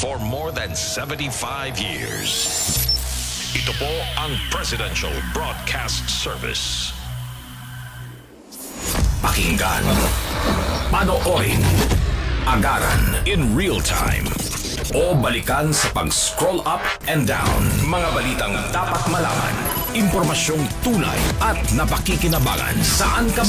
for more than 75 years. Ito po ang Presidential Broadcast Service. Pakinggan, panoorin, agaran in real time, o balikan sa pag-scroll up and down. Mga balitang dapat malaman, impormasyong tunay at napakikinabangan. Saan ka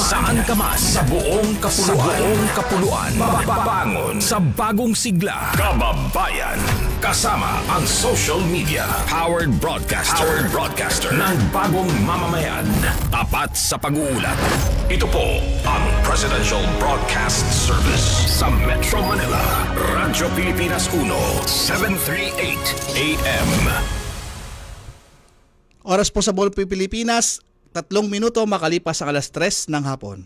man, sa buong kapuluan. Bangon sa bagong sigla. Kababayan, kasama ang social media. Powered broadcaster ng bagong mamamayan. Tapat sa pag-uulat. Ito po ang Presidential Broadcast Service sa Metro Manila. Radyo Pilipinas 1, 738 AM. Oras po sa Buong Pilipinas, 3 minuto makalipas ang 3:00 ng hapon.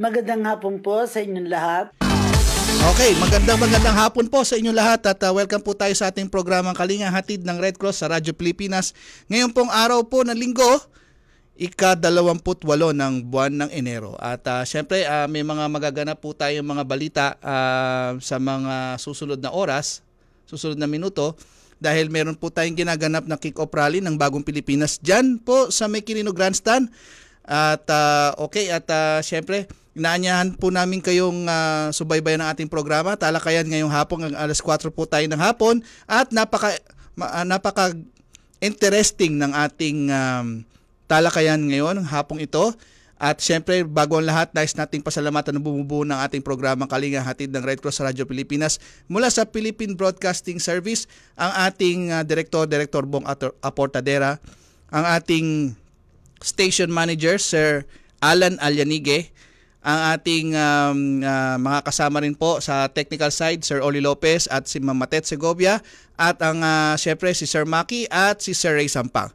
Magandang hapon po sa inyong lahat. Okay, magandang hapon po sa inyong lahat at welcome po tayo sa ating programang Kalinga Hatid ng Red Cross sa Radyo Pilipinas. Ngayon pong araw po ng linggo, ika-28 ng buwan ng Enero. At syempre may mga magaganap po tayong mga balita sa mga susunod na oras, susunod na minuto dahil meron po tayong ginaganap na kick-off rally ng Bagong Pilipinas dyan po sa May Quirino Grandstand. At syempre inaanyahan po namin kayong subaybayan ng ating programa. Talakayan ngayong hapon ang 4:00 po tayo ng hapon at napaka interesting ng ating talakayan ngayon hapong ito. At syempre bago ang lahat, nais nating pasalamatan ng bumubuo ng ating programang Kalinga Hatid ng Red Cross sa Radyo Pilipinas mula sa Philippine Broadcasting Service, ang ating Director Bong Aportadera, ang ating Station Manager Sir Alan Alyanige, ang ating mga kasama rin po sa technical side, Sir Oli Lopez at si Ma'am Matet Segovia, at ang syempre si Sir Maki at si Sir Ray Sampang.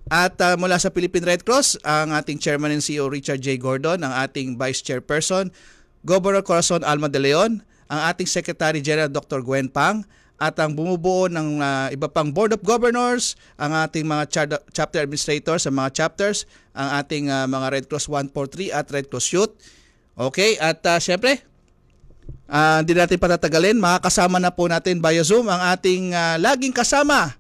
At mula sa Philippine Red Cross, ang ating Chairman and CEO Richard J. Gordon, ang ating Vice Chairperson Governor Corazon Alma de Leon, ang ating Secretary General Dr. Gwen Pang, at ang bumubuo ng iba pang Board of Governors, ang ating mga chapter administrators sa mga chapters, ang ating mga Red Cross 143 at Red Cross Youth. Okay, at syempre, hindi natin patatagalin, makakasama na po natin via Zoom ang ating laging kasama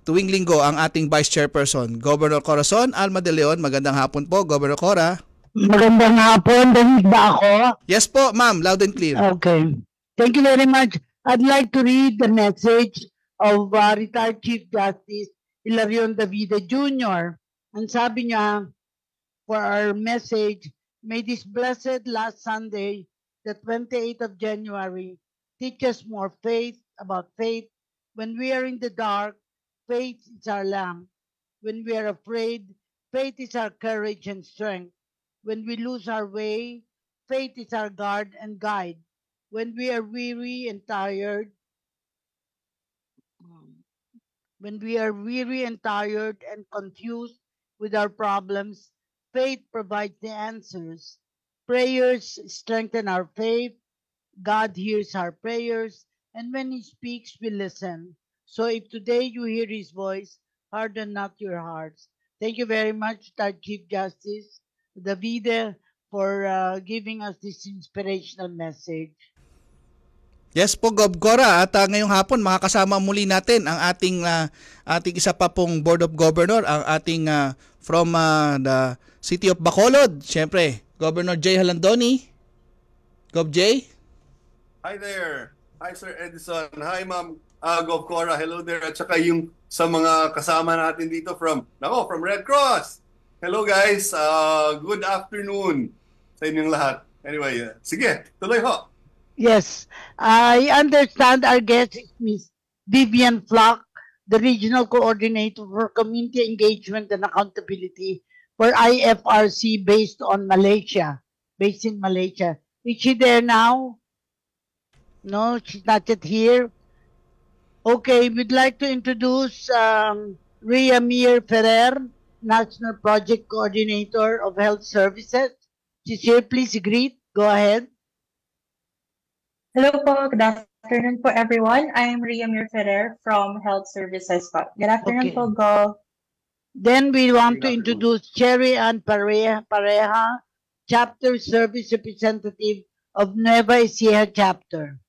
tuwing linggo, ang ating Vice Chairperson, Governor Corazon Alma de Leon. Magandang hapon po, Governor Cora. Magandang hapon. Danig ba ako? Yes po, ma'am. Loud and clear. Okay. Thank you very much. I'd like to read the message of retired Chief Justice Hilarion Davide Jr. Ang sabi niya, for our message, may this blessed last Sunday, the 28th of January, teach us more faith about faith. When we are in the dark, faith is our lamp. When we are afraid, faith is our courage and strength. When we lose our way, faith is our guard and guide. When we are weary and tired, and confused with our problems, faith provides the answers. Prayers strengthen our faith. God hears our prayers, and when He speaks, we listen. So if today you hear His voice, harden not your hearts. Thank you very much, Chief Justice Davide, for giving us this inspirational message. Yes po, Gov. Cora, at ngayong hapon makakasama muli natin ang ating isa pa pong Board of Governor, ang ating from the City of Bacolod, syempre, Governor Jay Halandoni. Gov. Jay? Hi there. Hi, Sir Edison. Hi, Ma'am Gov. Cora. Hello there. At saka yung sa mga kasama natin dito from Red Cross. Hello, guys. Good afternoon sa inyong lahat. Anyway, sige, tuloy ho. Yes, I understand our guest is Ms. Vivian Flock, the Regional Coordinator for Community Engagement and Accountability for IFRC based in Malaysia. Is she there now? No, she's not yet here. Okay, we'd like to introduce Rhea Mir Ferrer, National Project Coordinator of Health Services. She's here, please greet. Go ahead. Hello po, good afternoon po everyone. I'm Ria Mir Ferrer from Health Services po. Good afternoon Okay. po, Go. Then we want to Good afternoon. introduce Cherry Ann Pareja, Chapter Service Representative of Nueva Ecija Chapter.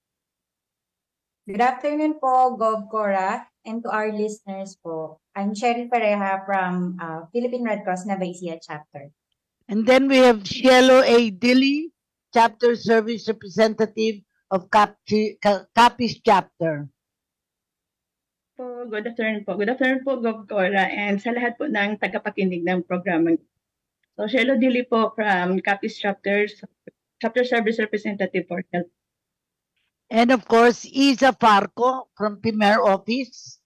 Good afternoon po, Gov Cora, and to our listeners po. I'm Cherry Pareja from Philippine Red Cross Nueva Ecija Chapter. And then we have Cielo A. Dilly, Chapter Service Representative of Capiz Chapter. Po, good afternoon po. Good afternoon po, Gov Cora, and sa lahat po ng tagapakinig ng programa. So, Shelo Dili po from Capiz Chapter Service Representative for Health. And of course, Isa Farco from Pimer Office.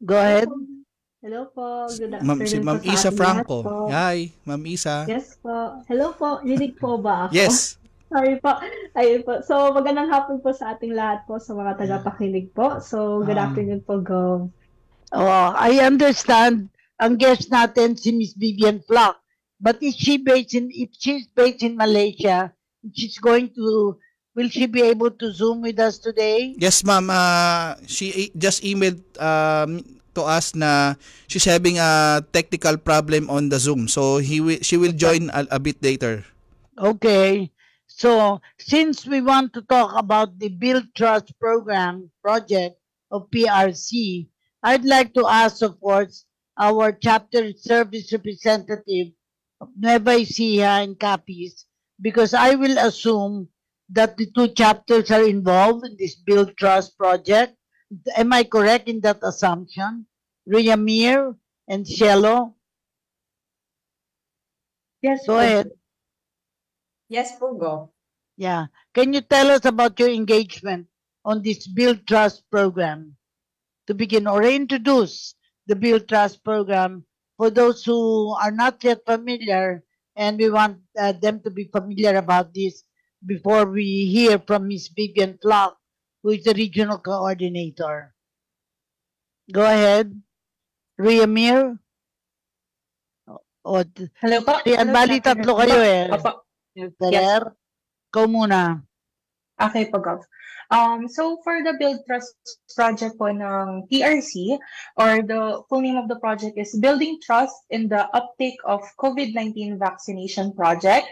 Go ahead. Hello po. Good Ma'am, si afternoon Ma'am po sa Isa ating Franco. lahat po. Hi, Ma'am Isa. Yes po. Hello po. Rinig po ba ako? Yes. Sorry po. Ayun po. So, magandang hapon po sa ating lahat po sa mga tagapakinig po. So, good afternoon po, Go. Oh, I understand ang guest natin si Miss Vivian Flock. But if she's based in Malaysia, will she be able to Zoom with us today? Yes, ma'am. She just emailed to us na she's having a technical problem on the Zoom. So she will join a bit later. Okay. So, since we want to talk about the Build Trust project of PRC, I'd like to ask, of course, our chapter service representative of Nueva Ecija and Capiz, because I will assume that the two chapters are involved in this Build Trust project. Am I correct in that assumption? Ria Mir and Cielo? Yes Go po. ahead. Yes po, Go. Yeah. Can you tell us about your engagement on this Build Trust program? To begin, or introduce the Build Trust program for those who are not yet familiar, and we want them to be familiar about this before we hear from Ms. Vivian Flock, who is the regional coordinator. Go ahead. Ria Mir? Hello po. Bali, tatlo kayo eh. Opo. Ferrer, ikaw muna. Okay po, Gov. So for the Build Trust project po ng PRC, or the full name of the project is Building Trust in the Uptake of COVID-19 Vaccination Project.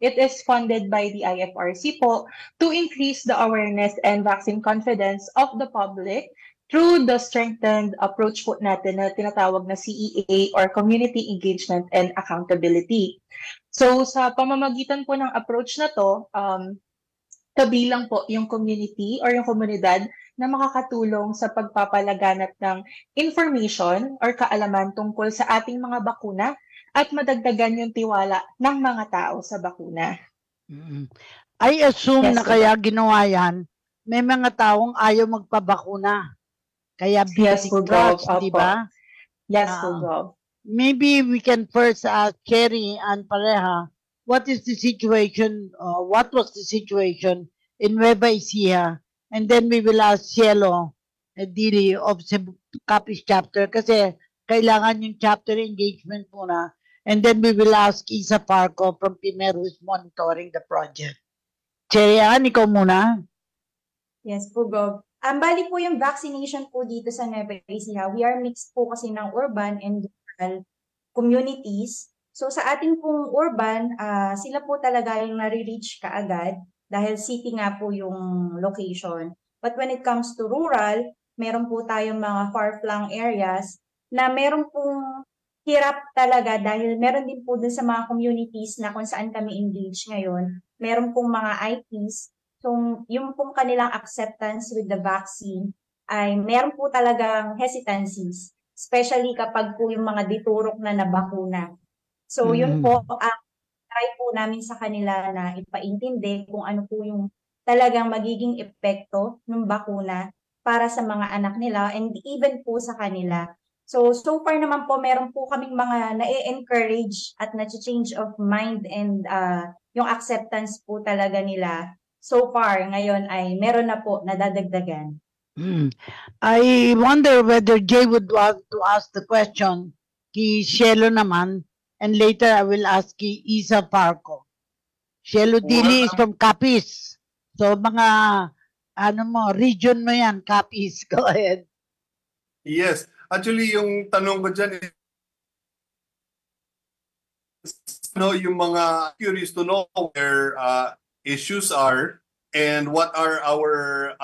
It is funded by the IFRC po to increase the awareness and vaccine confidence of the public through the strengthened approach po natin na tinatawag na CEA, or Community Engagement and Accountability. So sa pamamagitan po ng approach na to, kabilang po yung community or yung komunidad na makakatulong sa pagpapalaganap ng information or kaalaman tungkol sa ating mga bakuna at madagdagan yung tiwala ng mga tao sa bakuna. I assume Yes, na kaya ginawa yan, may mga taong ayaw magpabakuna. Kaya Yes, building po, trust, Gov. di Opo. ba? Yes po, Gov. Maybe we can first ask Cherry and Pareja, what is the situation, what was the situation in Nueva Ecija? And then we will ask Cielo Dili of Capiz Chapter kasi kailangan yung chapter engagement muna. And then we will ask Isa Farco from Pimer who is monitoring the project. Cherry Ann, ikaw muna. Yes po, Gov. Bali po yung vaccination po dito sa Nueva Ecija. We are mixed po kasi ng urban and rural communities. So sa ating pong urban, sila po talaga yung nare-reach kaagad dahil city nga po yung location. But when it comes to rural, meron po tayong mga far-flung areas na meron pong hirap talaga dahil meron din po dun sa mga communities na kung saan kami engaged ngayon. Meron pong mga IPs. So yung pong kanilang acceptance with the vaccine ay meron po talagang hesitancies, especially kapag po yung mga diturok na nabakuna. So yun po, try po namin sa kanila na ipaintindi kung ano po yung talagang magiging epekto ng bakuna para sa mga anak nila and even po sa kanila. So far naman po, meron po kaming mga na-encourage at na-change of mind and yung acceptance po talaga nila. So far, ngayon ay meron na po nadadagdagan. I wonder whether Jay would want to ask the question kay Cielo naman, and later I will ask kay Isa Farco. Cielo Dili is from Capiz. So mga region mo yan, Capiz. Go ahead. Yes. Actually, yung tanong ko dyan is, yung mga curious to know where issues are and what are our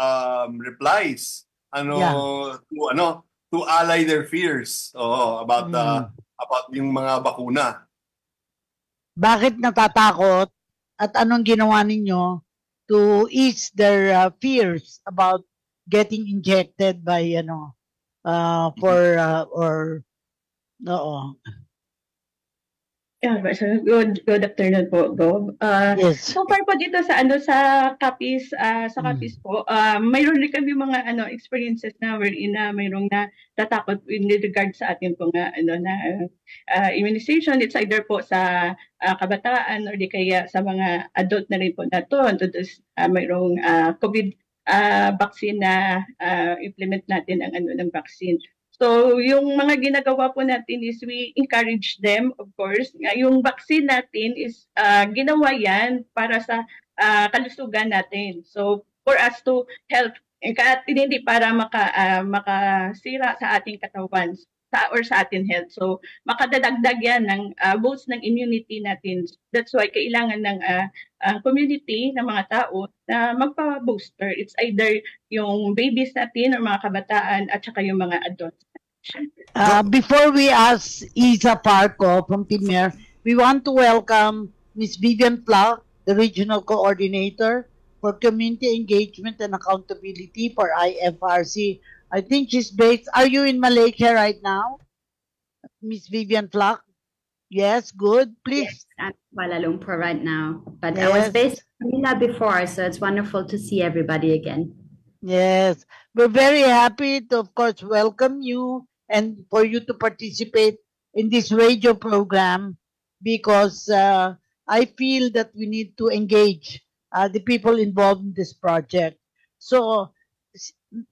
replies to allay their fears about yung mga bakuna. Bakit natatakot at anong ginawa ninyo to ease their fears about getting injected by Yeah, good afternoon po, Gob. Yes. So far po dito sa Capiz, po, mayroon rin kami mga experiences na wherein na mayroong natatakot in regard sa atin po immunization. It's either po sa kabataan or di kaya sa mga adult na rin po na to. Mayroong COVID vaccine na implement natin ng vaccine. So, yung mga ginagawa po natin is we encourage them, of course. Yung vaccine natin is ginawa yan para sa kalusugan natin. So, for us to help, hindi para makasira sa ating katawan or sa ating health. So, makadadagdag yan ng boost ng immunity natin. That's why kailangan ng community ng mga tao na magpa-booster. It's either yung babies natin or mga kabataan at saka yung mga adults. Before we ask Isa Parco from Timir, we want to welcome Ms. Vivian Flack, the Regional Coordinator for Community Engagement and Accountability for IFRC. I think she's based. Are you in Malaysia right now, Ms. Vivian Flack? Yes, good. Please. Yes, I'm in Kuala Lumpur right now, but Yes. I was based in Manila before, so it's wonderful to see everybody again. Yes, we're very happy to, of course, welcome you and for you to participate in this radio program because I feel that we need to engage the people involved in this project. So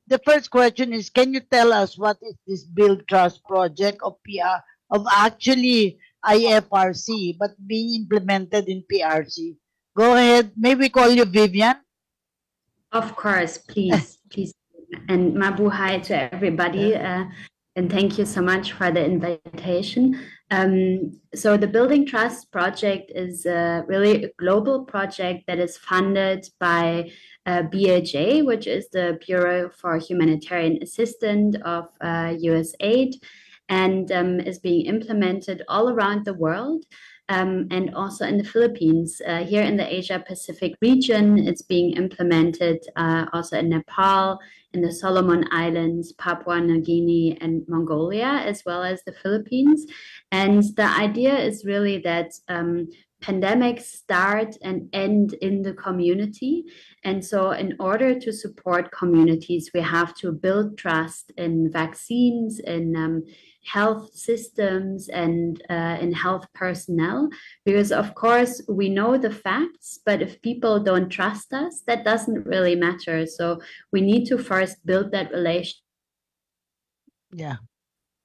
the first question is, can you tell us what is this Build Trust project of actually IFRC but being implemented in PRC? Go ahead. May we call you Vivian? Of course, please, please. And mabuhay to everybody. And thank you so much for the invitation. So the Building Trust project is really a global project that is funded by BHA, which is the Bureau for Humanitarian Assistance of USAID, and is being implemented all around the world. And also in the Philippines. Here in the Asia-Pacific region, it's being implemented also in Nepal, in the Solomon Islands, Papua New Guinea, and Mongolia, as well as the Philippines. And the idea is really that pandemics start and end in the community. And so in order to support communities, we have to build trust in vaccines, in health systems, and in health personnel, because of course we know the facts, but if people don't trust us, that doesn't really matter. So we need to first build that relationship. Yeah.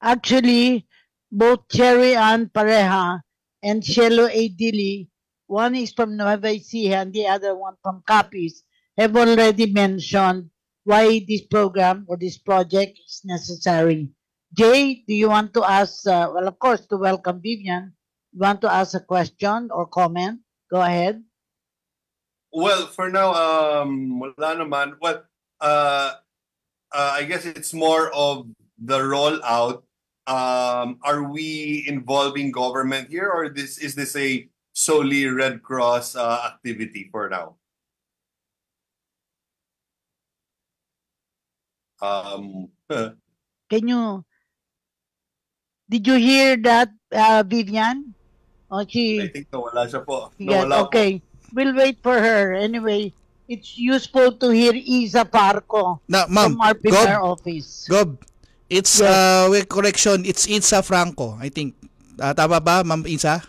Actually, both Cherry Ann Pareja and Shelo A. Dili, one is from Nueva Ecija and the other one from Capiz, have already mentioned why this program or this project is necessary. Jay, do you want to ask, well, of course, to welcome Vivian, you want to ask a question or comment? Go ahead. Well, for now, wala naman. Well, I guess it's more of the rollout. Are we involving government here, or is this a solely Red Cross activity for now? Did you hear that, Vivian? I think nawala siya po. Yes, okay. We'll wait for her. Anyway, it's useful to hear Isa Parco from our PR office. Gob, it's, with correction, it's Isa Franco, I think. Tama ba, Ma'am Isa?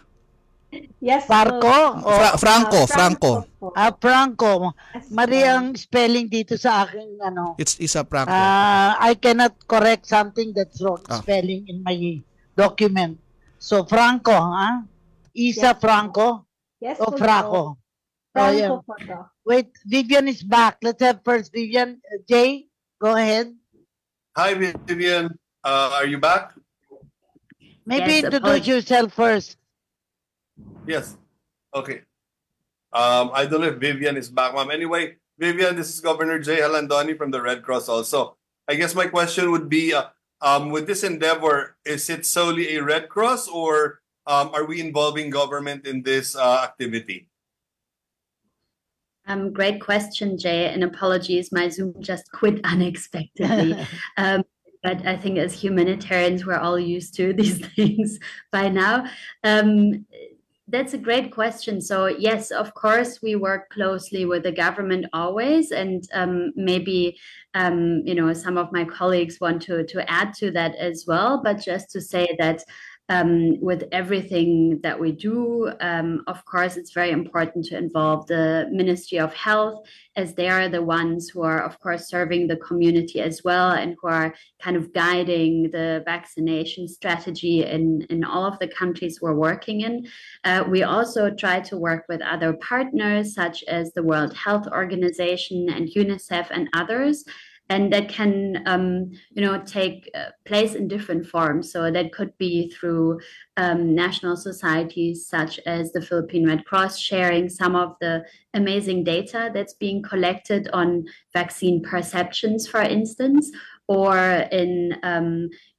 Yes. Parco? Franco. Franco. Mali ang spelling dito sa akin, It's Isa Franco. I cannot correct something that's wrong spelling in my document. So, Franco, Isa Franco? Yes. O Franco? yeah. Wait, Vivian is back. Let's have first Vivian. Jay, go ahead. Hi, Vivian. Are you back? Maybe introduce yourself first. Yes. Okay. I don't know if Vivian is back, ma'am. Anyway, Vivian, this is Governor Jay Halandoni from the Red Cross also. I guess my question would be, with this endeavor, is it solely a Red Cross or are we involving government in this activity? Great question, Jay, and apologies, my Zoom just quit unexpectedly. But I think as humanitarians, we're all used to these things by now. That's a great question. So yes, of course, we work closely with the government always, and maybe some of my colleagues want to add to that as well. But just to say that with everything that we do, of course, it's very important to involve the Ministry of Health, as they are the ones who are, of course, serving the community as well, and who are kind of guiding the vaccination strategy in all of the countries we're working in. We also try to work with other partners, such as the World Health Organization and UNICEF and others. And that can, take place in different forms. So that could be through national societies such as the Philippine Red Cross, sharing some of the amazing data that's being collected on vaccine perceptions, for instance, or in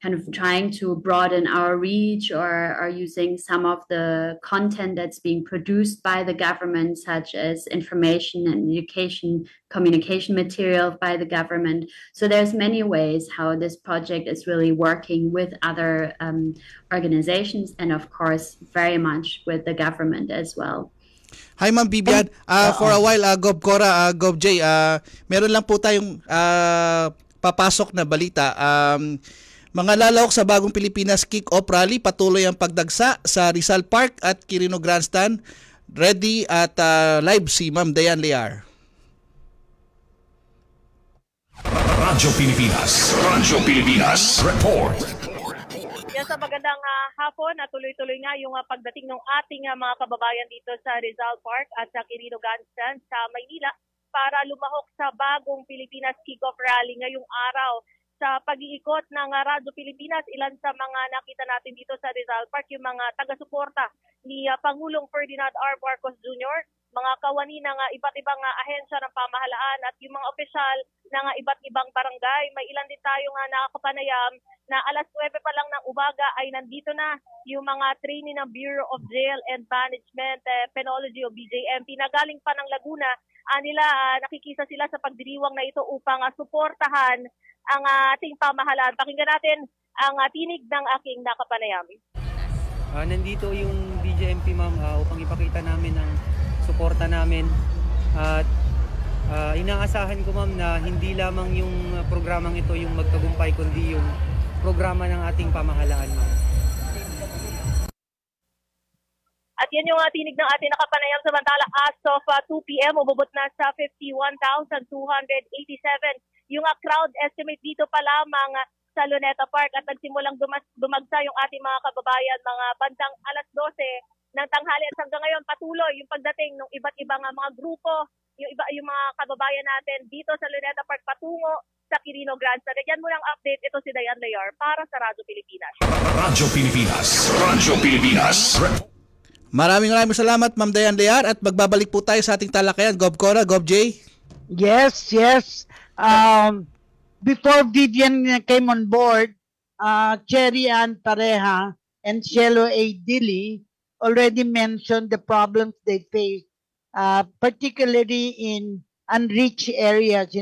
kind of trying to broaden our reach, or are using some of the content that's being produced by the government, such as information and education, communication material by the government. So there's many ways how this project is really working with other organizations, and of course, very much with the government as well. Hi, Ma'am Vivian. For a while, Gov Cora, Gov Jay, meron lang po tayong papasok na balita. Mga lalahok sa Bagong Pilipinas Kick-Off Rally, patuloy ang pagdagsa sa Rizal Park at Quirino Grandstand. Ready at live si Ma'am Dayan Lear. Radyo Pilipinas Report. Yes, magandang hapon at tuloy-tuloy nga yung pagdating ng ating mga kababayan dito sa Rizal Park at sa Quirino Grandstand sa Maynila para lumahok sa Bagong Pilipinas Kick-Off Rally ngayong araw. Sa pag-iikot ng Radyo Pilipinas, ilan sa mga nakita natin dito sa Rizal Park, yung mga taga-suporta ni Pangulong Ferdinand R. Marcos Jr., mga kawani ng iba't ibang ahensya ng pamahalaan at yung mga opisyal ng iba't ibang barangay. May ilan din tayong nakakapanayam na alas 9 pa lang ng umaga ay nandito na yung mga trainee ng Bureau of Jail and Management Penology o BJMP na galing pa ng Laguna. Nakikisa sila sa pagdiriwang na ito upang suportahan ang ating pamahalaan. Pakinggan natin ang tinig ng aking nakapanayam. Nandito yung BJMP, ma'am, upang ipakita namin ang suporta namin. At inaasahan ko, ma'am, na hindi lamang yung programang ito yung magtagumpay, kundi yung programa ng ating pamahalaan, ma'am. At yan yung tinig ng ating nakapanayam. Samantala, as of 2 p.m., umabot na sa 51,287 yung crowd estimate dito pa lamang sa Luneta Park, at nagsimulang dumagsa yung ating mga kababayan mga bandang alas 12 ng tanghali, at hanggang ngayon patuloy yung pagdating ng iba't ibang mga grupo, yung mga kababayan natin dito sa Luneta Park patungo sa Quirino Grandstand. Yan muna ang update. Ito si Dayan Lear para sa Radyo Pilipinas. Radyo Pilipinas. Maraming salamat, Ma'am Dayan Lear, at magbabalik po tayo sa ating talakayan. Gov Cora, Gov Jay. Yes. Before Vivian came on board, Cherry Ann Pareja and Cielo A. Dili already mentioned the problems they face, particularly in unreached areas,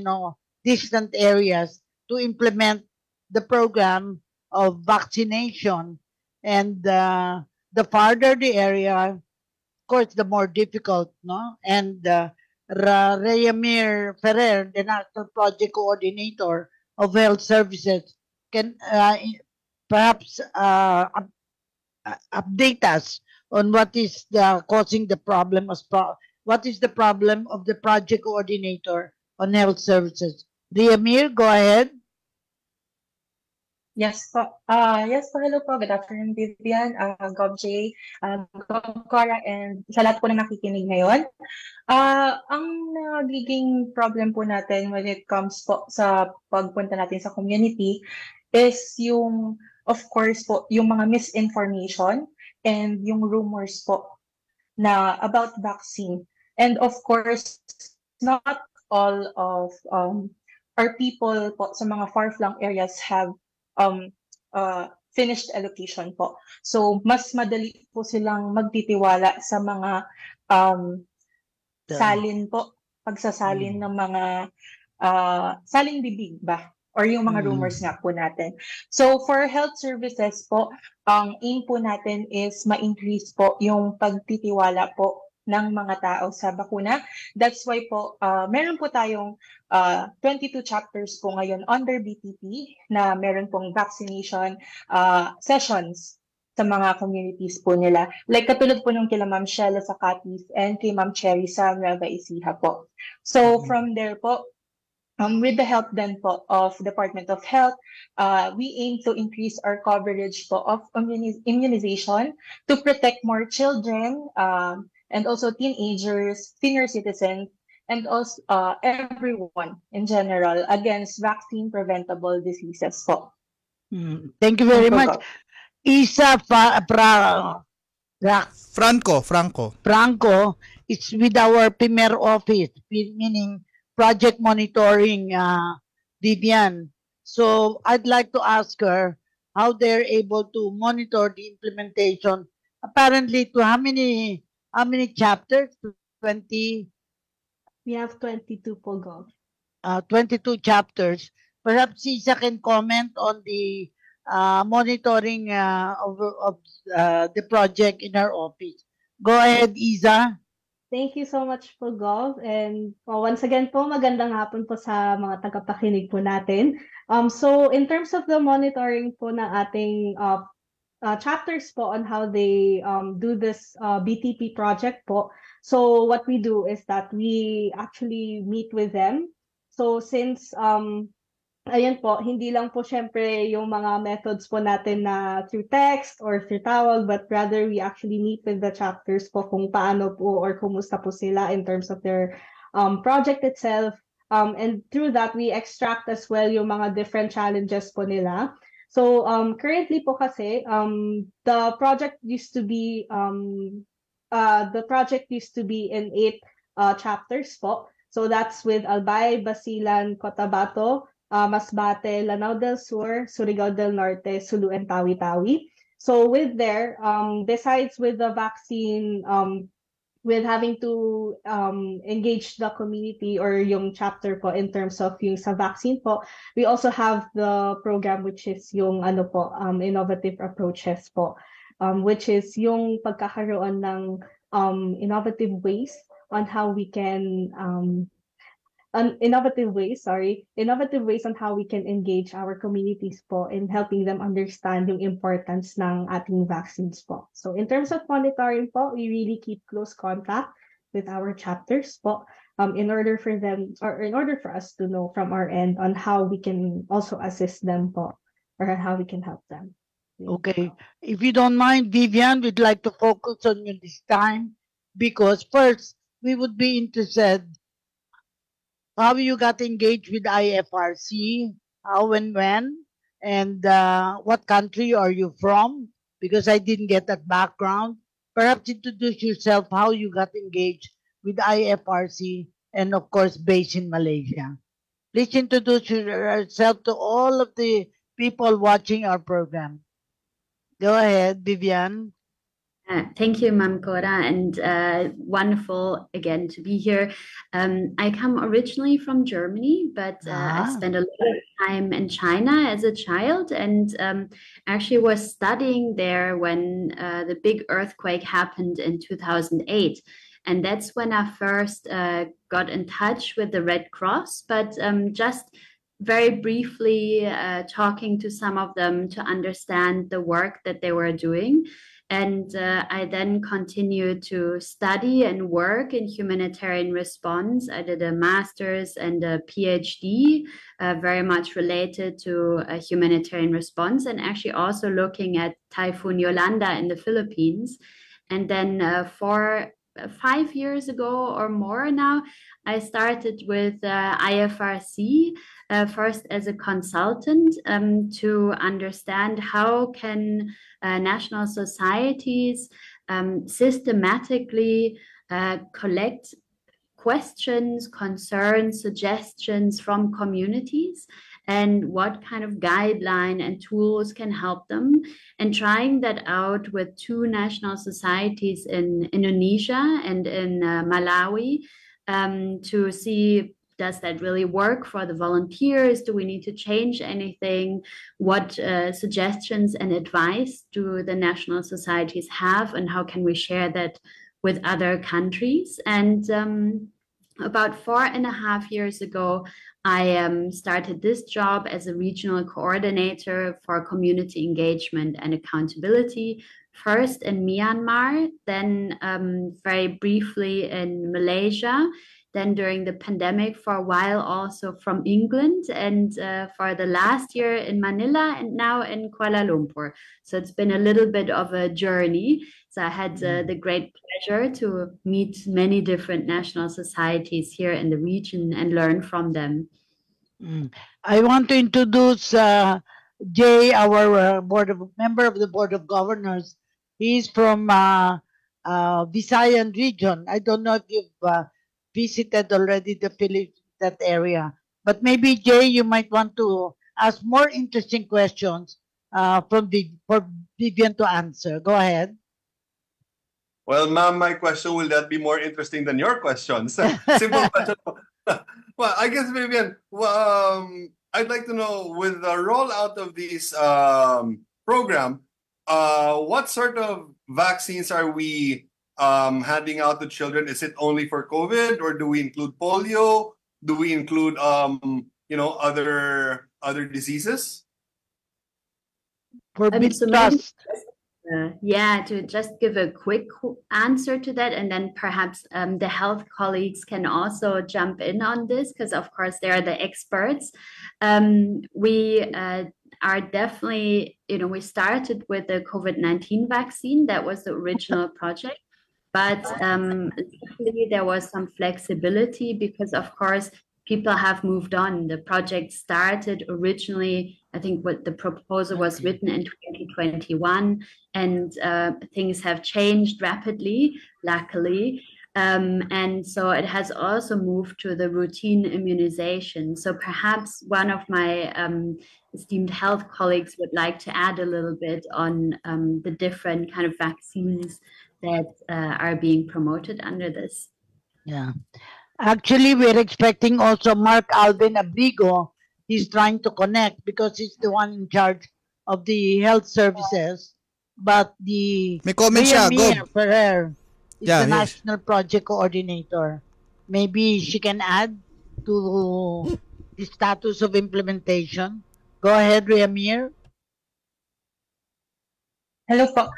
distant areas, to implement the program of vaccination. And the farther the area, of course, the more difficult, no? And Reyamir Ferrer, the National Project Coordinator of Health Services, can perhaps update us on what is causing the problem. What is the problem of the Project Coordinator on Health Services? Reyamir, go ahead. Yes po. Hello po. Good afternoon, Vivian, Gov J, Gov Cora, and sa lahat po na nakikinig ngayon. Ang nagiging problem po natin when it comes po sa pagpunta natin sa community is yung, of course po, yung mga misinformation and yung rumors po na about vaccine. And of course, not all of our people po sa mga far-flung areas have finished education po. So, mas madali po silang magtitiwala sa mga salin po, pagsasalin ng mga saling bibig ba? Or yung mga rumors nga po natin. So, for health services po, ang aim po natin is ma-increase po yung pagtitiwala po ng mga tao sa bakuna. That's why po, meron po tayong 22 chapters po ngayon under BTP na meron pong vaccination sessions sa mga communities po nila. Like katulad po nung kila Ma'am Shella sa Catis and kay Ma'am Cherry sa Nueva Ecija po. So from there po, with the help then po of Department of Health, we aim to increase our coverage po of immunization to protect more children and also teenagers, senior citizens, and also everyone in general against vaccine preventable diseases po. Thank you very much. Isa Franco is with our premier office, meaning project monitoring, Vivian. So I'd like to ask her how they're able to monitor the implementation. Apparently, to how many chapters? 20. We have 22 po, Gov. 22 chapters. Perhaps Isa can comment on the monitoring of the project in our office. Go ahead, Isa. Thank you so much po, Gov. And once again po, magandang hapon po sa mga tagapakinig po natin. So in terms of the monitoring po ng ating chapters po on how they do this BTP project po. So what we do is that we actually meet with them. So since ayan po, hindi lang po syempre yung mga methods po natin na through text or through tawag, but rather we actually meet with the chapters po kung paano po or kumusta po sila in terms of their project itself. And through that, we extract as well yung mga different challenges po nila. So currently po kasi, the project used to be in 8 chapters po. So that's with Albay, Basilan, Cotabato, Masbate, Lanao del Sur, Surigao del Norte, Sulu, and Tawi-Tawi. So with there, besides with the vaccine, with having to engage the community or yung chapter po in terms of yung sa vaccine po, we also have the program which is yung innovative approaches po, which is yung pagkakaroon ng innovative ways on how we can innovative ways on how we can engage our communities po in helping them understand yung importance ng ating vaccines po. So in terms of monitoring po, we really keep close contact with our chapters po in order for us to know from our end on how we can also assist them po or how we can help them. Okay. If you don't mind, Vivian, we'd like to focus on you this time because first, we would be interested how you got engaged with IFRC, how and when, and what country are you from? Because I didn't get that background. Perhaps introduce yourself, how you got engaged with IFRC, and of course, based in Malaysia. Please introduce yourself to all of the people watching our program. Go ahead, Vivian. Thank you, Ma'am Cora, and wonderful again to be here. I come originally from Germany, but I spent a lot of time in China as a child, and actually was studying there when the big earthquake happened in 2008. And that's when I first got in touch with the Red Cross, but just very briefly talking to some of them to understand the work that they were doing. And I then continued to study and work in humanitarian response. I did a master's and a PhD, very much related to humanitarian response, and actually also looking at Typhoon Yolanda in the Philippines. And then 5 years ago or more now, I started with IFRC, first as a consultant, to understand how can national societies systematically collect questions, concerns, suggestions from communities, and what kind of guideline and tools can help them, and trying that out with 2 national societies in Indonesia and in Malawi, to see, does that really work for the volunteers? Do we need to change anything? What suggestions and advice do the national societies have, and how can we share that with other countries? And about 4.5 years ago, I started this job as a regional coordinator for community engagement and accountability, first in Myanmar, then very briefly in Malaysia, then during the pandemic for a while also from England, and for the last year in Manila, and now in Kuala Lumpur. So it's been a little bit of a journey. So I had the great pleasure to meet many different national societies here in the region and learn from them. I want to introduce Jay, our member of the Board of Governors. He's from Visayan region. I don't know if you've visited already the Philippines, that area. But maybe, Jay, you might want to ask more interesting questions for Vivian to answer. Go ahead. Well, ma'am, my question, will that be more interesting than your questions? Simple question. Well, I guess, Vivian, I'd like to know, with the rollout of this program, what sort of vaccines are we handing out to children? Is it only for COVID, or do we include polio? Do we include other diseases? For to just give a quick answer to that, and then perhaps the health colleagues can also jump in on this, because of course they are the experts. We are definitely, we started with the COVID-19 vaccine. That was the original project. But there was some flexibility because, of course, people have moved on. The project started originally, I think what the proposal was written in 2021, and things have changed rapidly, luckily. And so it has also moved to the routine immunization. So perhaps one of my esteemed health colleagues would like to add a little bit on the different kind of vaccines that are being promoted under this. Yeah. Actually, we're expecting also Mark Alvin Abrigo. He's trying to connect because he's the one in charge of the health services. But the May comment siya, go. Ferrer is Yeah, the yes. national project coordinator. Maybe she can add to the status of implementation. Go ahead, Riamir. Hello po.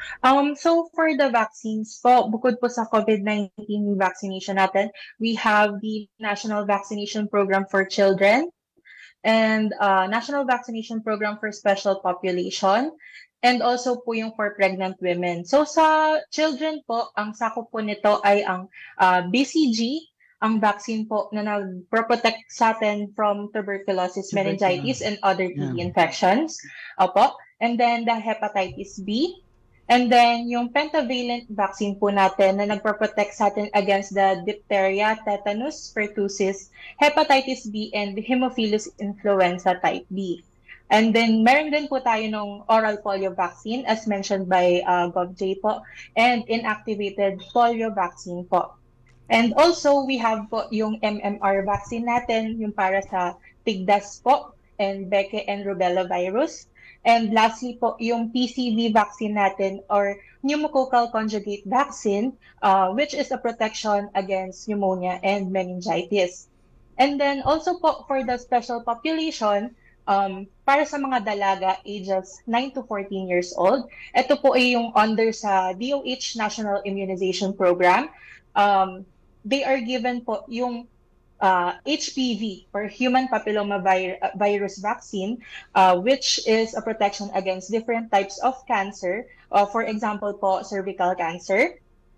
So for the vaccines po, bukod po sa COVID-19 vaccination natin, we have the National Vaccination Program for Children and National Vaccination Program for Special Population, and also po yung for pregnant women. So sa children po, ang sakop po nito ay ang BCG, ang vaccine po na nag-protect sa atin from tuberculosis, meningitis, and other TB infections. Opo. And then the hepatitis B. And then yung pentavalent vaccine po natin na nagpo-protect sa atin against the diphtheria, tetanus, pertussis, hepatitis B, and Haemophilus influenza type B. And then meron din po tayo ng oral polio vaccine as mentioned by GovJ po, and inactivated polio vaccine po. And also we have po yung MMR vaccine natin, yung para sa tigdas po, and Beke and rubella virus. And lastly po, yung PCV vaccine natin, or pneumococcal conjugate vaccine, which is a protection against pneumonia and meningitis. And then also po for the special population, para sa mga dalaga ages 9 to 14 years old. Ito po ay yung under sa DOH National Immunization Program. They are given po yung HPV or human papilloma virus vaccine, which is a protection against different types of cancer. For example po, cervical cancer.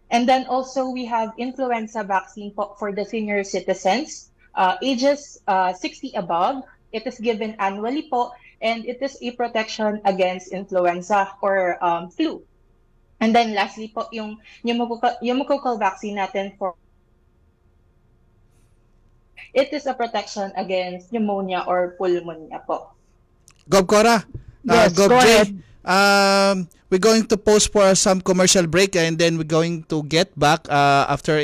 And then also we have influenza vaccine po for the senior citizens, ages 60 above. It is given annually po, and it is a protection against influenza or flu. And then lastly po, yung pneumococcal vaccine natin for it is a protection against pneumonia or pulmonia po. Gov Cora, Yes, Gov go J, ahead. we're going to pause for some commercial break, and then we're going to get back after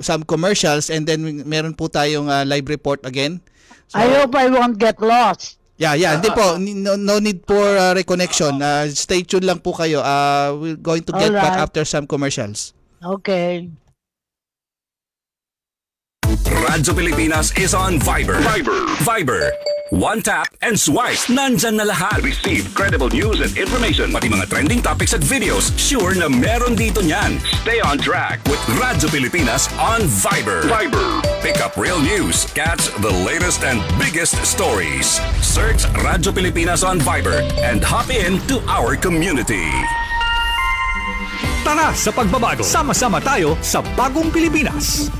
some commercials, and then meron po tayong live report again. So, I hope I won't get lost. Yeah, hindi po. No need for reconnection. Stay tuned lang po kayo. We're going to get back Alright. after some commercials. Okay. Radyo Pilipinas is on Viber. Viber. One tap and swipe. Nandyan na lahat. Receive credible news and information. Pati mga trending topics at videos. Sure na meron dito niyan. Stay on track with Radyo Pilipinas on Viber. Pick up real news. Catch the latest and biggest stories. Search Radyo Pilipinas on Viber and hop in to our community. Tara sa pagbabago. Sama-sama tayo sa Bagong Pilipinas.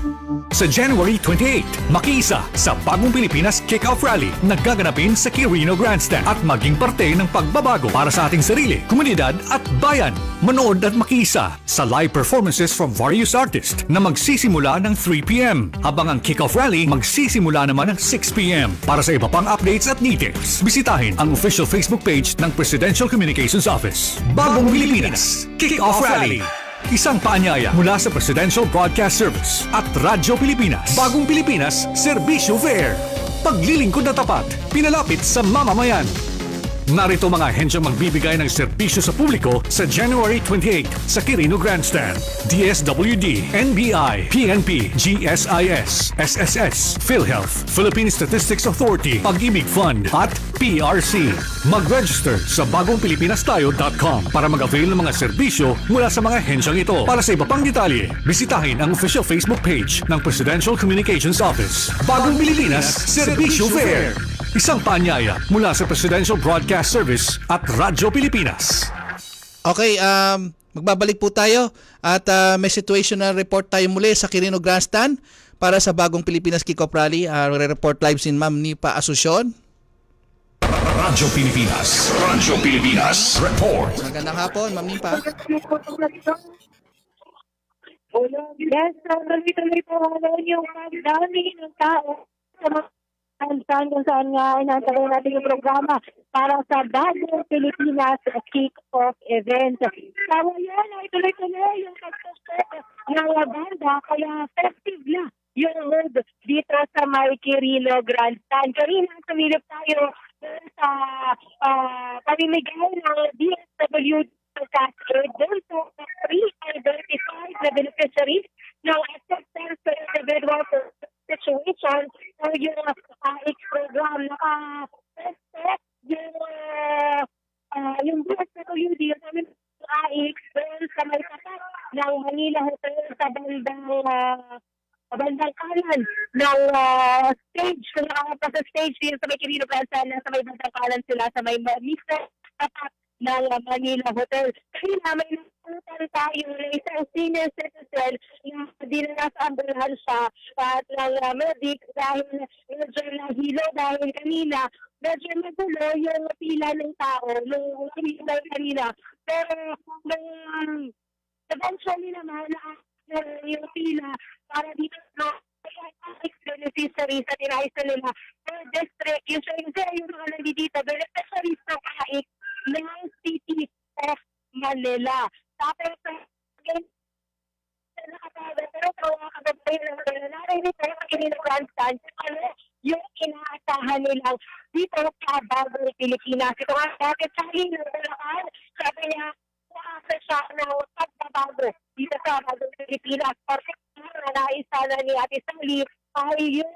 Sa January 28, makiisa sa Bagong Pilipinas Kick-Off Rally na gaganapin sa Quirino Grandstand at maging parte ng pagbabago para sa ating sarili, komunidad at bayan. Manood at makiisa sa live performances from various artists na magsisimula ng 3 p.m. habang ang Kick-Off Rally magsisimula naman ng 6 p.m. Para sa iba pang updates at details, bisitahin ang official Facebook page ng Presidential Communications Office. Bagong Pilipinas Kick-Off Rally. Isang paanyaya mula sa Presidential Broadcast Service at Radyo Pilipinas. Bagong Pilipinas, Serbisyo Fair. Paglilingkod na tapat, pinalapit sa mamamayan. Narito mga ahensyang magbibigay ng serbisyo sa publiko sa January 28 sa Quirino Grandstand. DSWD, NBI, PNP, GSIS, SSS, PhilHealth, Philippine Statistics Authority, Pag-ibig Fund at PRC. Mag-register sa bagongpilipinastayo.com para mag-avail ng mga serbisyo mula sa mga ahensyang ito. Para sa iba pang detalye, bisitahin ang official Facebook page ng Presidential Communications Office. Bagong Pilipinas, Serbisyo Fair. Isang paanyaya mula sa Presidential Broadcast Service at Radyo Pilipinas. Okay, magbabalik po tayo at may situational report tayo muli sa Quirino Grandstand para sa Bagong Pilipinas Kick-Off Rally. Re-report live si Ma'am Nipa Asuncion. Radyo Pilipinas Report. Magandang hapon, Ma'am Nipa. Yes, tuloy-tuloy po yung pagdami ng tao kung saan nga inantarin natin yung programa para sa Bagong Pilipinas Kick-Off Event. Sa ngayon ay tuloy-tuloy yung pagsusok ng banda, kaya festive na yung mood dito sa may Quirino Grandstand. Kanina sumilip tayo sa pamimigay ng DSWD cash aid doon sa 325 na beneficiaries ng assistance to individual situation o yung AIX program. Naka-test yung DSWD, yung namin AIX doon sa may tapat ng Manila Hotel sa bandang kanan ng stage. Kung nakakapa sa stage dito sa may Quirino Grandstand, sa may bandang kanan sila sa may mismo tapat ng Manila Hotel. Kaya may nakutan tayo ng isang senior citizen na dinala sa ambulansya at ng medic dahil medyo nahilo dahil kanina medyo nagulo yung pila ng tao nung kumila kanina. Pero eventually naman yung pila para dito na beneficiaries at inayos na nila per district. Yung mga nandito, beneficiaries ng AIC ng City of Manila. Tapos, pero mga kababayan na narinig tayo sa Quirino Grandstand, ano yung inaasahan nilang dito sa Bagong Pilipinas. Ito nga bakit sa ng Bulacan, sabi niya, umaasa siya ng pagbabago dito sa Bagong Pilipinas. Particular na naisala ni Ate Sally ay yung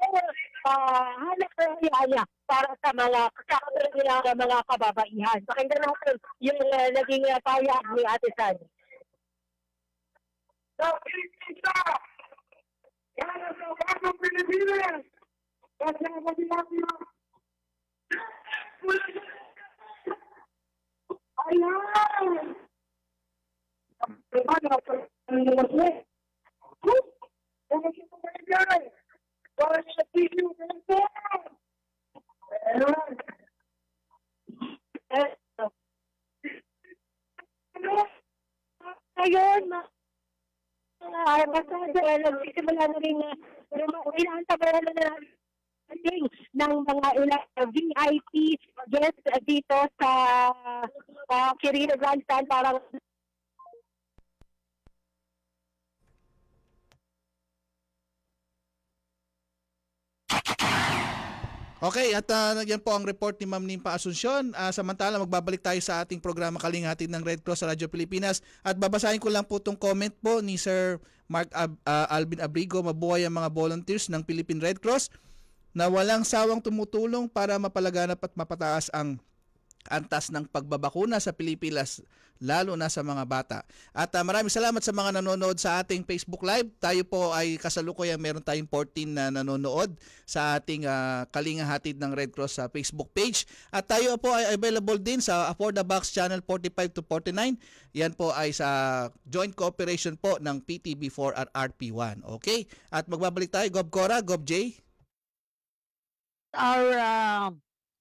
hanap ng para sa mga kakabalik nila ng mga kababaihan. Pakinggan natin yung naging payag ni Ate San. Yan ang Bagong Pilipinas! Kasama nila ayan! Ngayon, nagsisimula na rin inaantabayan na natin ng mga ilang VIP guests dito sa Quirino Grandstand para Okay, at yan po ang report ni Ma'am Nimpa Asuncion. Samantala, magbabalik tayo sa ating programa Kalinga Hatid ng Red Cross sa Radyo Pilipinas. At babasahin ko lang po itong comment po ni Sir Mark Alvin Abrigo. Mabuhay ang mga volunteers ng Philippine Red Cross na walang sawang tumutulong para mapalaganap at mapataas ang antas ng pagbabakuna sa Pilipinas, lalo na sa mga bata. At maraming salamat sa mga nanonood sa ating Facebook Live. Tayo po ay kasalukuyan meron tayong 14 na nanonood sa ating Kalinga Hatid ng Red Cross sa Facebook page. At tayo po ay available din sa For the Box Channel 45 to 49. Yan po ay sa joint cooperation po ng PTB4 at RP1. Okay? At magbabalik tayo, Gob Cora, Gob J. Our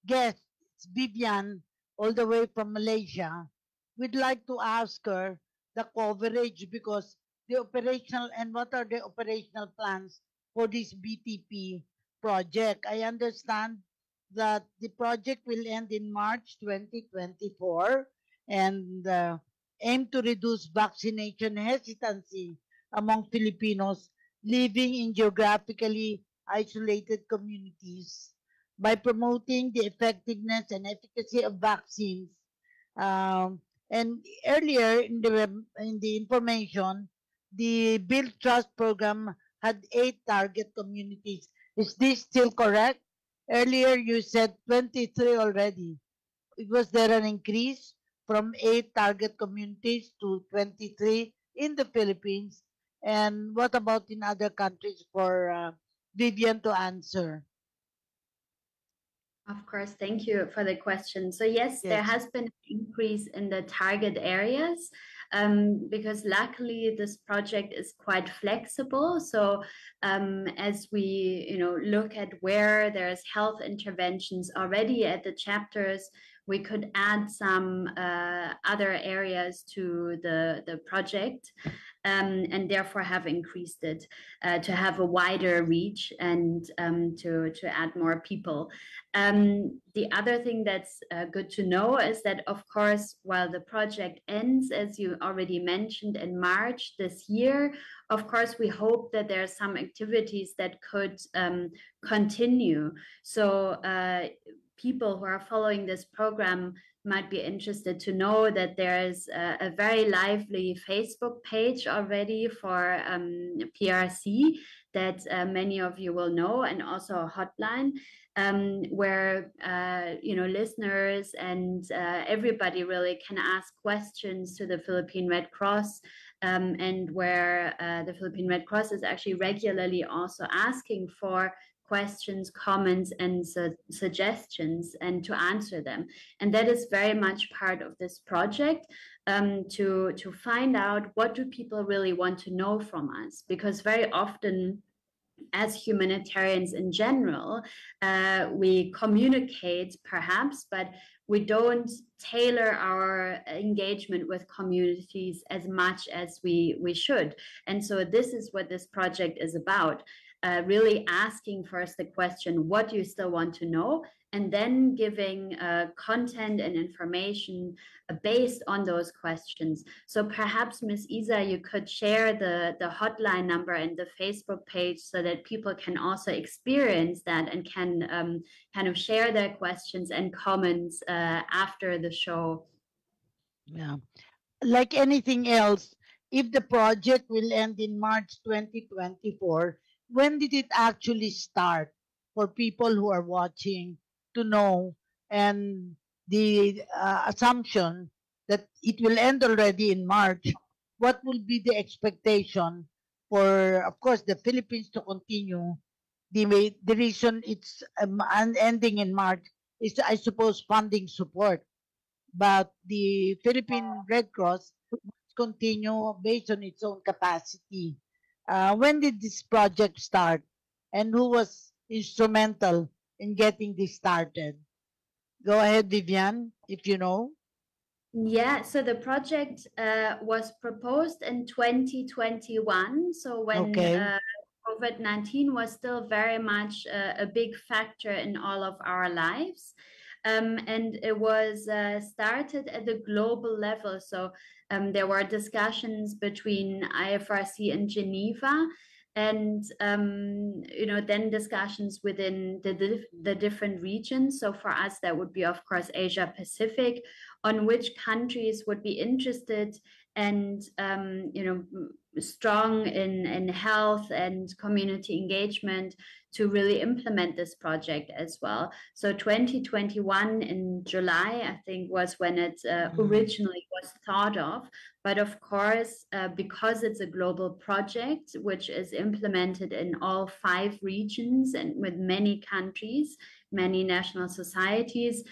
guest, Vivian, all the way from Malaysia, we'd like to ask her the coverage because the operational and what are the operational plans for this BTP project. I understand that the project will end in March 2024 and aim to reduce vaccination hesitancy among Filipinos living in geographically isolated communities by promoting the effectiveness and efficacy of vaccines. And earlier in the information, the Build Trust program had 8 target communities. Is this still correct? Earlier you said 23 already. Was there an increase from 8 target communities to 23 in the Philippines? And what about in other countries for Vivian to answer? Of course, thank you for the question. So yes, there has been an increase in the target areas because luckily this project is quite flexible. So as we look at where there's health interventions already at the chapters, we could add some other areas to the project and therefore have increased it to have a wider reach and to add more people. The other thing that's good to know is that, of course, while the project ends, as you already mentioned, in March this year, of course, we hope that there are some activities that could continue. So people who are following this program might be interested to know that there is a very lively Facebook page already for PRC that many of you will know, and also a hotline where listeners and everybody really can ask questions to the Philippine Red Cross, and where the Philippine Red Cross is actually regularly also asking for questions, comments, and suggestions, and to answer them. And that is very much part of this project, to find out what do people really want to know from us, because very often as humanitarians in general, we communicate perhaps, but we don't tailor our engagement with communities as much as we should. And so this is what this project is about. Really asking first the question, what do you still want to know? And then giving content and information based on those questions. So perhaps, Ms. Isa, you could share the hotline number and the Facebook page so that people can also experience that and can kind of share their questions and comments after the show. Yeah. Like anything else, if the project will end in March 2024, when did it actually start? for people who are watching to know, and the assumption that it will end already in March, what will be the expectation for, of course, the Philippines to continue? The reason it's ending in March is, I suppose, funding support. But the Philippine Red Cross must continue based on its own capacity. When did this project start, and who was instrumental in getting this started? Go ahead, Vivian, if you know. Yeah, so the project was proposed in 2021. So when COVID-19 was still very much a big factor in all of our lives. And it was started at the global level. So there were discussions between IFRC and Geneva, and then discussions within the different regions. So for us, that would be, of course, Asia Pacific, on which countries would be interested and strong in health and community engagement to really implement this project as well. So 2021 in July, I think, was when it originally was thought of. But of course, because it's a global project, which is implemented in all 5 regions and with many countries, many national societies,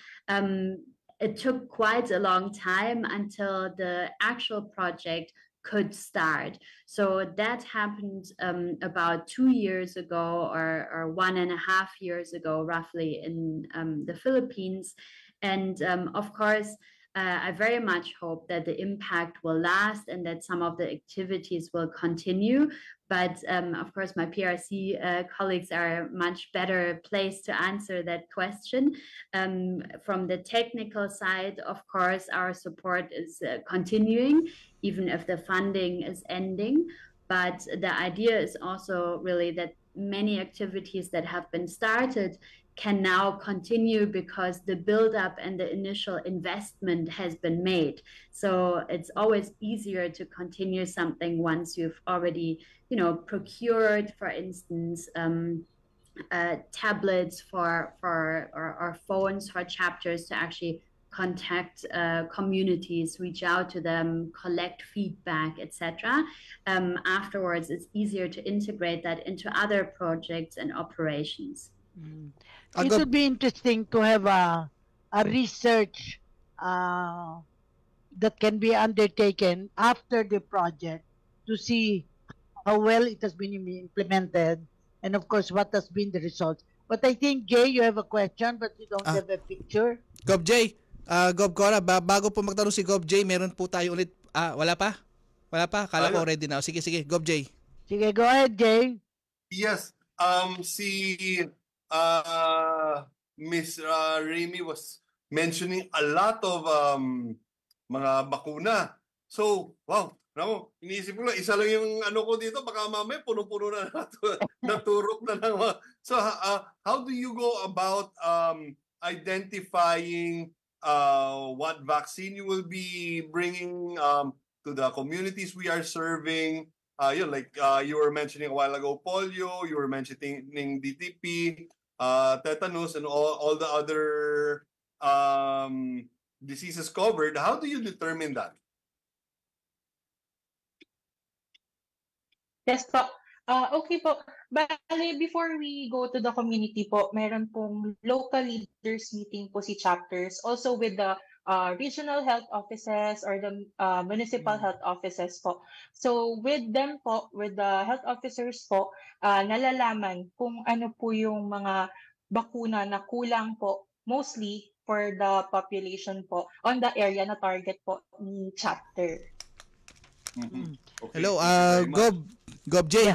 it took quite a long time until the actual project could start. So that happened about 2 years ago, or 1.5 years ago, roughly, in the Philippines. And of course, I very much hope that the impact will last and that some of the activities will continue. But of course, my PRC colleagues are much better placed to answer that question. From the technical side, of course, our support is continuing, even if the funding is ending. But the idea is also really that many activities that have been started can now continue because the build-up and the initial investment has been made. So it's always easier to continue something once you've already, procured, for instance, tablets or phones for chapters to actually contact communities, reach out to them, collect feedback, etc. Afterwards, it's easier to integrate that into other projects and operations. It would be interesting to have a research that can be undertaken after the project to see how well it has been implemented, and of course what has been the results. But I think, Jay, you have a question but you don't have a picture. Gov Jay, Gov Cora, bago po magtanong si Gov Jay, meron po tayo ulit. Wala pa? Kala ko ready na. Sige, Gov Jay. Sige, go ahead, Jay. Yes, Miss Remy was mentioning a lot of mga bakuna. So, wow, iniisip ko lang, isa lang yung ko dito, baka mamaya puno-puno na naturok na lang. So, how do you go about identifying what vaccine you will be bringing to the communities we are serving? You were mentioning a while ago, polio, you were mentioning DTP, tetanus, and all the other diseases covered. How do you determine that? Yes po. Okay po. Bale, before we go to the community po, meron pong local leaders meeting po si chapters, also with the regional health offices or the municipal health offices po. So with them po, with the health officers po, nalalaman kung ano po yung mga bakuna na kulang po, mostly for the population po, on the area na target po ni chapter. Okay. Hello, Gov Jay,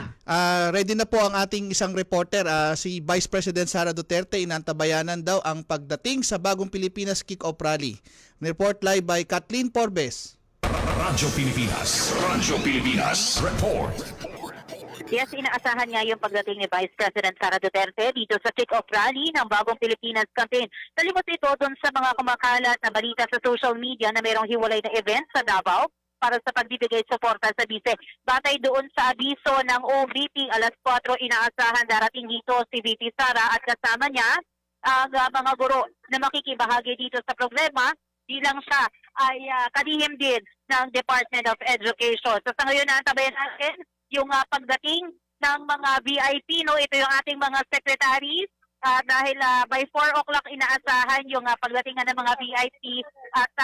ready na po ang ating isang reporter, si Vice President Sara Duterte. Inantabayanan daw ang pagdating sa Bagong Pilipinas Kick-Off Rally. Report live by Kathleen Porbes. Radyo Pilipinas, report. Yes, inaasahan nga yung pagdating ni Vice President Sara Duterte dito sa kick-off rally ng Bagong Pilipinas campaign. Kalimot ito doon sa mga kumakalat na balita sa social media na mayroong hiwalay na event sa Davao para sa pagbibigay suporta sa bise. Batay doon sa abiso ng OVP, alas 4 inaasahan darating dito si VP Sara at kasama niya ang mga guro na makikibahagi dito sa problema bilang siya ay kalihim din ng Department of Education. So sa ngayon naantabayan natin yung pagdating ng mga VIP, no? Ito yung ating mga secretaries. Dahil by 4 o'clock inaasahan yung pagdating ng mga VIP at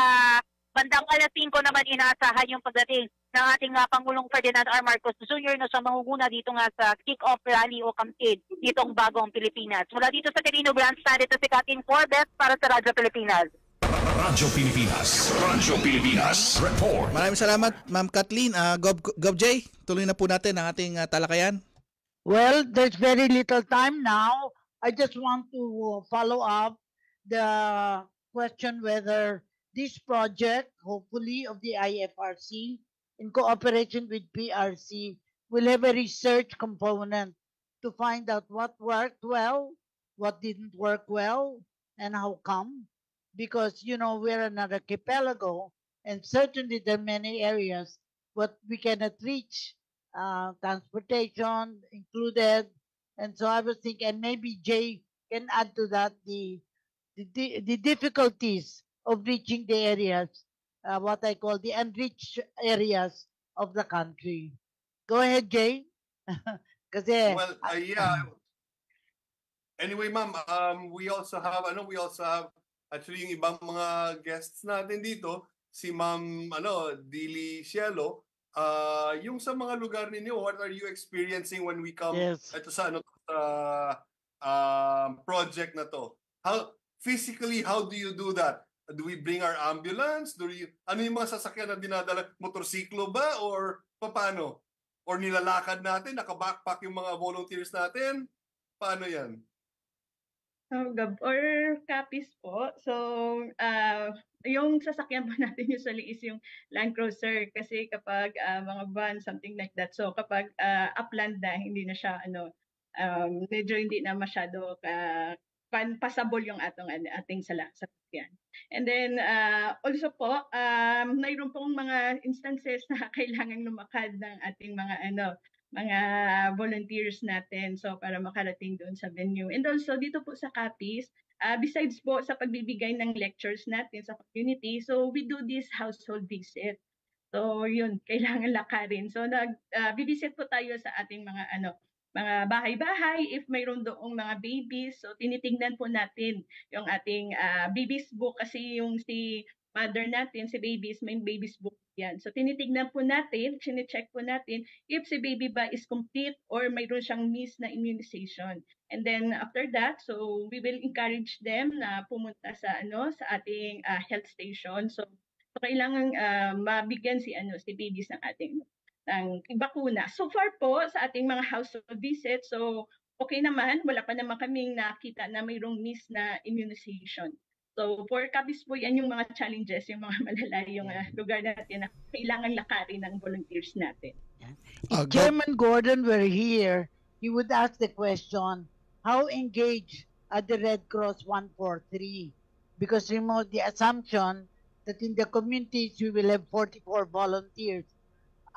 bandang alas 5 naman inaasahan yung pagdating ng ating Pangulong Ferdinand R. Marcos Jr. na siya mangunguna dito nga sa kick-off rally o campaign ditong bagong Pilipinas. Mula dito sa Quirino Grandstand, ito si Kathleen Forbes para sa Radyo Pilipinas. Radyo Pilipinas. Radyo Pilipinas. Report. Maraming salamat, Ma'am Kathleen. Gov J, tuloy na po natin ang ating talakayan. Well, there's very little time now. I just want to follow up the question whether this project, hopefully of the IFRC, in cooperation with PRC, will have a research component to find out what worked well, what didn't work well, and how come. Because, you know, we're an archipelago, and certainly there are many areas but we cannot reach, transportation included. And so I was thinking, and maybe Jay can add to that the difficulties of reaching the areas, what I call the unreached areas of the country. Go ahead, Jay. Well, yeah. Anyway, ma'am, we also have actually yung ibang mga guests natin dito, si Ma'am Dili Cielo. Yung sa mga lugar ninyo, what are you experiencing when we come ito sa project na to? How physically, how do you do that? Do we bring our ambulance? Ano yung mga sasakyan na dinadala? Motorsiklo ba? Or paano? Or nilalakad natin? Naka-backpack yung mga volunteers natin? Paano yan? Or copies po. So, yung sasakyan po natin usually is yung Land Cruiser kasi kapag mga van, something like that. So, kapag upland na, hindi na siya, medyo hindi na masyado pasable yung ating sasakyan. And then, also po, mayroon pong mga instances na kailangan lumakad ng ating mga volunteers natin so para makarating doon sa venue. And also dito po sa Capiz, besides po sa pagbibigay ng lectures natin sa community, so we do this household visit. So yun, kailangan lakarin. So nag-visit po tayo sa ating mga bahay-bahay if mayroon doong mga babies. So tinitingnan po natin yung ating babies book kasi yung si mother natin, si babies, may babies book yan. So tinitignan po natin, sine-check po natin if si baby ba is complete or mayroon siyang miss na immunization. And then after that, so we will encourage them na pumunta sa ating health station. So kailangan mabigyan si babies ng ating bakuna. So far po sa ating mga household visit, so okay naman, wala pa naman kaming nakita na mayroong miss na immunization. So for Capiz po, yan yung mga challenges, yung mga malalayong lugar natin na kailangan lakarin ng volunteers natin. If Chairman Gordon were here, he would ask the question, how engaged are the Red Cross 143? Because you know the assumption that in the communities we will have 44 volunteers.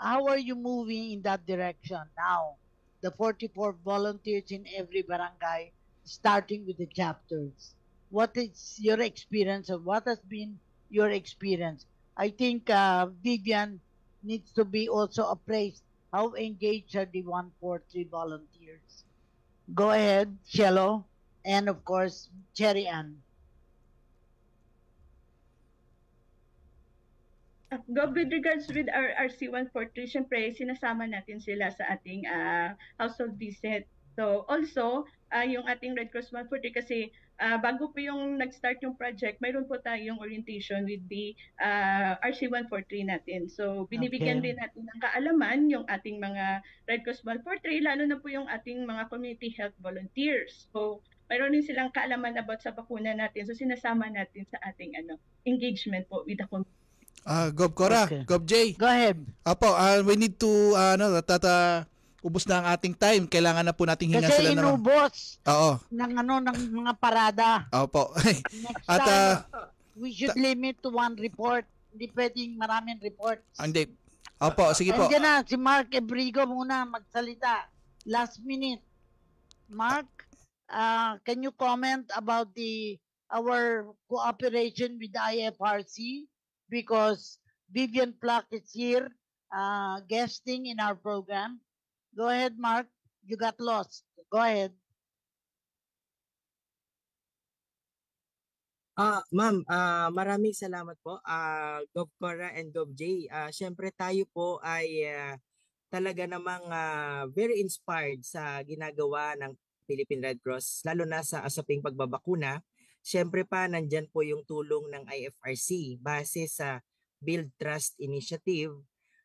How are you moving in that direction now? The 44 volunteers in every barangay, starting with the chapters. What is your experience or what has been your experience? I think Vivian needs to be also appraised. How engaged are the 143 volunteers? Go ahead, Cielo, and of course, Cherry Ann. With regards with our RC-143, syempre sinasama natin sila sa ating household visit. So also, yung ating Red Cross 143 kasi bago po yung nag-start yung project, mayroon po tayong orientation with the RC-143 natin. So binibigyan din natin ng kaalaman yung ating mga Red Cross 143, lalo na po yung ating mga community health volunteers. So mayroon din silang kaalaman about sa bakuna natin. So sinasama natin sa ating engagement po with the community. Gov Cora, Gov J. Go ahead. Apo, we need to ubos na ang ating time. Kailangan na po nating hingan sila ng inubos. Oo. Ng mga parada. Opo. Next time, we should limit to one report. Hindi pwedeng maraming reports. Hindi. Opo, sige po. Andiyan na, si Mark Ebrigo muna magsalita. Last minute. Mark, can you comment about our cooperation with the IFRC? Because Vivian Pluck is here guesting in our program. Go ahead, Mark. You got lost. Go ahead. Ma'am, maraming salamat po, Gov Cora and Gov J. Siyempre tayo po ay talaga namang very inspired sa ginagawa ng Philippine Red Cross, lalo na sa asaping pagbabakuna. Siyempre pa, nandyan po yung tulong ng IFRC base sa Build Trust Initiative.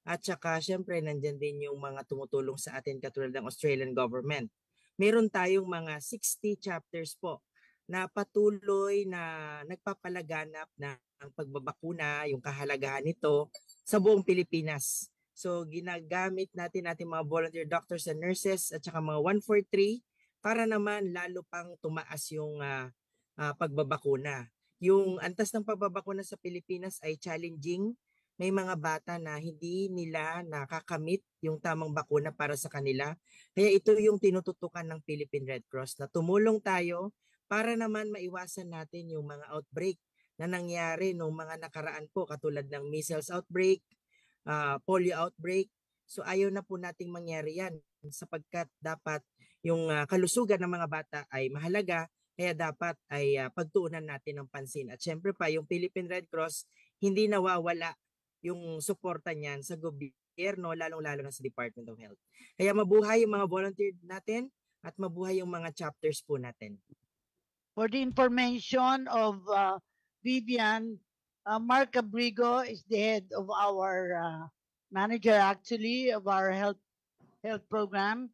At saka siyempre nandyan din yung mga tumutulong sa atin katulad ng Australian government. Meron tayong mga 60 chapters po na patuloy na nagpapalaganap ng pagbabakuna, yung kahalagahan nito sa buong Pilipinas. So ginagamit natin mga volunteer doctors and nurses at saka mga 143 para naman lalo pang tumaas yung pagbabakuna. Yung antas ng pagbabakuna sa Pilipinas ay challenging. May mga bata na hindi nila nakakamit yung tamang bakuna para sa kanila. Kaya ito yung tinututukan ng Philippine Red Cross na tumulong tayo para naman maiwasan natin yung mga outbreak na nangyari nung mga nakaraan po katulad ng measles outbreak, polio outbreak. So ayaw na po nating mangyari yan sapagkat dapat yung kalusugan ng mga bata ay mahalaga, kaya dapat ay pagtuunan natin ng pansin. At syempre pa yung Philippine Red Cross, hindi nawawala yung suporta niyan sa gobyerno, lalong-lalo na sa Department of Health. Kaya mabuhay yung mga volunteer natin at mabuhay yung mga chapters po natin. For the information of Vivian, Mark Abrigo is the head of our manager actually of our health programs,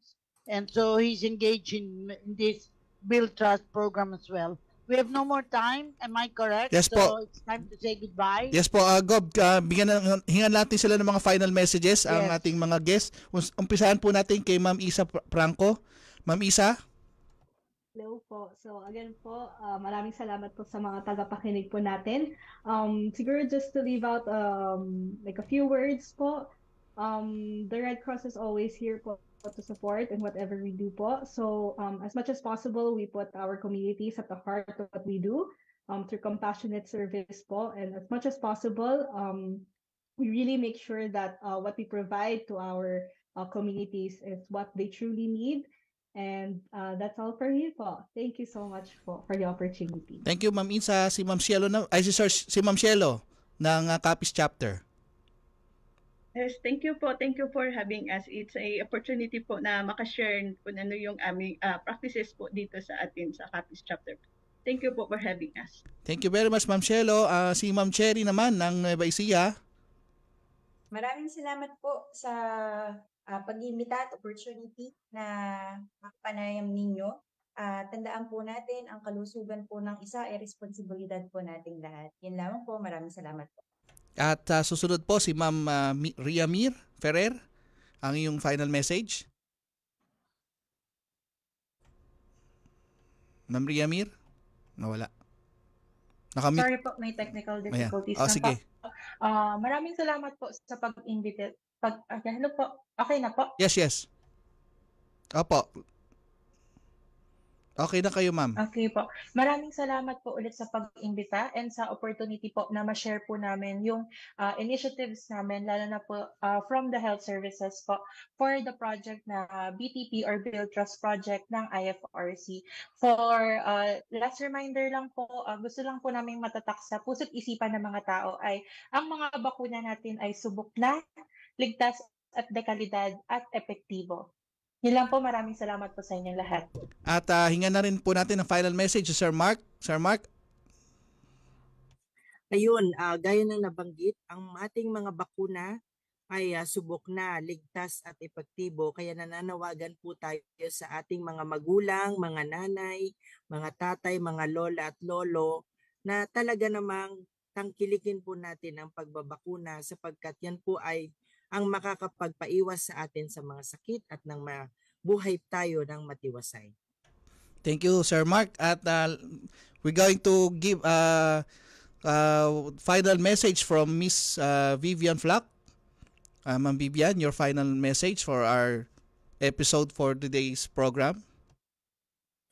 and so he's engaged in this Build Trust program as well. We have no more time, am I correct? Yes so po. It's time to say goodbye. Yes po, Gob, hingan natin sila ng mga final messages ang ating mga guests. Umpisahan po natin kay Ma'am Isa Franco. Ma'am Isa? Hello po. So again po, maraming salamat po sa mga tagapakinig po natin. Siguro just to leave out like a few words po. The Red Cross is always here po to support in whatever we do po. So as much as possible, we put our communities at the heart of what we do through compassionate service po. And as much as possible, we really make sure that what we provide to our communities is what they truly need. And that's all for me po. Thank you so much for the opportunity. Thank you, Ma'am Isa. Si Ma'am Cielo na, ay si Ma'am Cielo ng Capiz Chapter. Yes, thank you po. Thank you for having us. It's a opportunity po na makashare kung ano yung aming practices po dito sa atin sa Capiz Chapter. Thank you po for having us. Thank you very much, Ma'am Cielo. Si Ma'am Cherry naman ng Nueva Ecija. Maraming salamat po sa pag-imbita at opportunity na makapanayam ninyo. Tandaan po natin, ang kalusugan po ng isa ay responsibilidad po nating lahat. Yan lamang po. Maraming salamat po. At susunod po si Ma'am Riamir Ferrer, ang iyong final message. Ma'am Riamir? Nawala. Sorry po, may technical difficulties na sige. po. Maraming salamat po sa pag-invite. Hello po. Okay na po? Yes. Opo. Okay na kayo, ma'am. Okay po. Maraming salamat po ulit sa pag-imbita and sa opportunity po na ma-share po namin yung initiatives namin, lalo na po from the health services po for the project na BTP or Build Trust Project ng IFRC. For last reminder lang po, gusto lang po namin matatak sa puso't isipan ng mga tao ay ang mga bakuna natin ay subok na, ligtas at dekalidad at epektibo. Yun lang po, maraming salamat po sa inyong lahat. At hingan na rin po natin ang final message si Sir Mark. Sir Mark? Ayun, gaya ng nabanggit, ang ating mga bakuna ay subok na, ligtas at epektibo. Kaya nananawagan po tayo sa ating mga magulang, mga nanay, mga tatay, mga lola at lolo na talaga namang tangkilikin po natin ang pagbabakuna sapagkat yan po ay ang makakapagpaiwas sa atin sa mga sakit at nang mabuhay tayo ng matiwasay. Thank you, Sir Mark. At we're going to give final message from Miss Vivian Flack. Ma'am Vivian, your final message for our episode for today's program.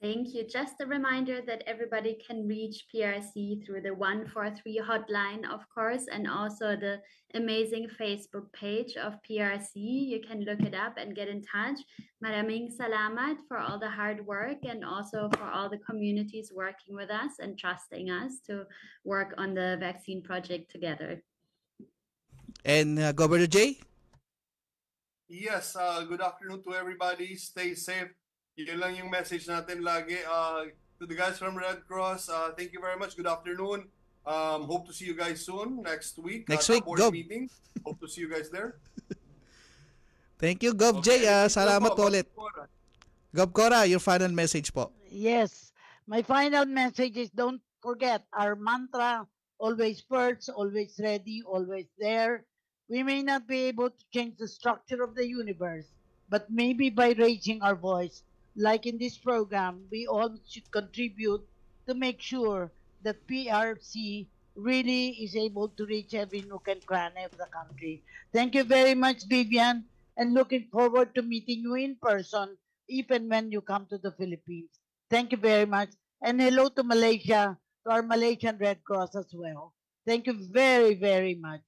Thank you. Just a reminder that everybody can reach PRC through the 143 hotline, of course, and also the amazing Facebook page of PRC. You can look it up and get in touch. Maraming salamat for all the hard work and also for all the communities working with us and trusting us to work on the vaccine project together. And Governor Jay? Yes, good afternoon to everybody. Stay safe. Yun lang yung message natin lagi. To the guys from Red Cross, thank you very much. Good afternoon. Hope to see you guys soon next week. Next week, board Gov. meeting. Hope to see you guys there. Thank you, Gov Jay. Salamat ulit. Gov Cora, your final message po. Yes. My final message is don't forget our mantra, always first, always ready, always there. We may not be able to change the structure of the universe, but maybe by raising our voice, like in this program, we all should contribute to make sure that PRC really is able to reach every nook and cranny of the country. Thank you very much, Vivian, and looking forward to meeting you in person, even when you come to the Philippines. Thank you very much. And hello to Malaysia, to our Malaysian Red Cross as well. Thank you very, very much.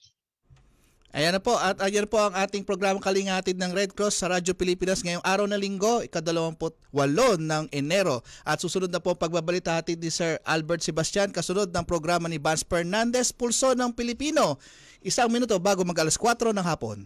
Ayan na po, at ayan po ang ating programang Kalinga Hatid ng Red Cross sa Radyo Pilipinas ngayong araw na linggo, ika-28 ng Enero. At susunod na po ang pagbabalita hatid ni Sir Albert Sebastian, kasunod ng programa ni Vance Fernandez, Pulso ng Pilipino. 1 minuto bago mag-4 ng hapon.